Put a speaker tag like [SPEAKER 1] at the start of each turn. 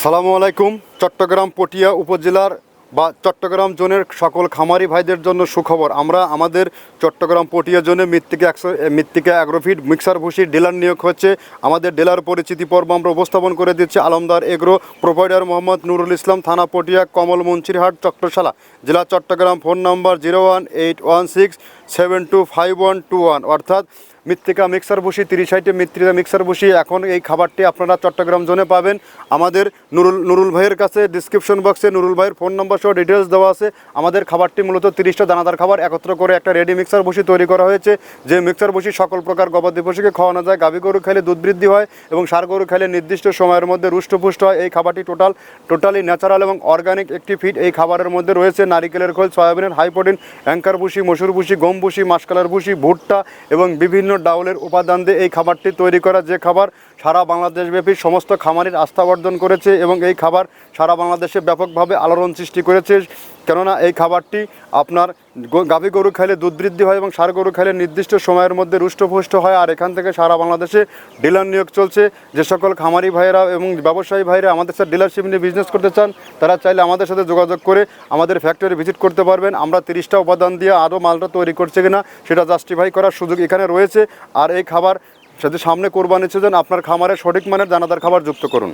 [SPEAKER 1] আসসালামু আলাইকুম। চট্টগ্রাম পটিয়া উপজেলার বা চট্টগ্রাম জোনের সকল খামারি ভাইদের জন্য সুখবর। আমরা আমাদের চট্টগ্রাম পটিয়া জোনে মৃত্তিকা অ্যাগ্রোফিড মিক্সার ভুসির ডিলার নিয়োগ হচ্ছে। আমাদের ডিলার পরিচিতি পর্ব আমরা উপস্থাপন করে দিচ্ছি। আলমদার এগ্রো, প্রোভাইডার মোহাম্মদ নুরুল ইসলাম, থানা পটিয়া, কমল মুন্সিরহাট, চট্টশালা, জেলা চট্টগ্রাম। ফোন নাম্বার 01816725121, অর্থাৎ মৃত্তিকা মিক্সার ভুসি 30 মৃত্তিকা মিক্সার ভুসি। এখন এই খাবারটি আপনারা চট্টগ্রাম জোনে পাবেন আমাদের নুরুল ভাইয়ের কাছে। ডিসক্রিপশন বক্সে নুরুল ভাইয়ের ফোন নাম্বার সহ ডিটেলস দেওয়া আছে। আমাদের খাবারটি মূলত 30টা দানাদার খাবার একত্র করে একটা রেডি মিক্সার ভুসি তৈরি করা হয়েছে। যে মিক্সার ভুসি সকল প্রকার গবাদি পশুকে খাওয়ানো যায়। গাভী গরু খাইলে দুধ বৃদ্ধি হয় এবং ষাঁড় গরু খাইলে নির্দিষ্ট সময়ের মধ্যে রুষ্টপুষ্ট হয়। এই খাবারটি টোটালি ন্যাচারাল এবং অর্গানিক একটি ফিড। এই খাবারের মধ্যে রয়েছে নারিকেলের খোল, সয়াবিনের হাই প্রোটিন, অ্যাঙ্কার ভুসি, মসুর ভুসি, গম ভুসি, মাসকালার ভুসি, ভুট্টা এবং বিভিন্ন ডাউলের উপাদান দিয়ে এই খাবারটি তৈরি করা। যে খাবার সারা বাংলাদেশব্যাপী সমস্ত খামারির আস্থা অর্জন করেছে এবং এই খাবার সারা বাংলাদেশে ব্যাপকভাবে আলোড়ন সৃষ্টি করেছে। কেননা এই খাবারটি আপনার গাভী গরু খাইলে দুধ বৃদ্ধি হয় এবং ষাঁড় গরু খাইলে নির্দিষ্ট সময়ের মধ্যে রুষ্টপুষ্ট হয়। আর এখান থেকে সারা বাংলাদেশে ডিলার নিয়োগ চলছে। যে সকল খামারি ভাইয়েরা এবং ব্যবসায়ী ভাইরা আমাদের সাথে ডিলারশিপ নিয়ে বিজনেস করতে চান, তারা চাইলে আমাদের সাথে যোগাযোগ করে আমাদের ফ্যাক্টরি ভিজিট করতে পারবেন। আমরা 30টা উপাদান দিয়ে আরও মালটা তৈরি করছে কিনা সেটা জাস্টিফাই করার সুযোগ এখানে রয়েছে। আর এই খাবার সাথে সামনে কোরবানি সিজন, আপনার খামারে সঠিক মানের দানাদার খাবার যুক্ত করুন।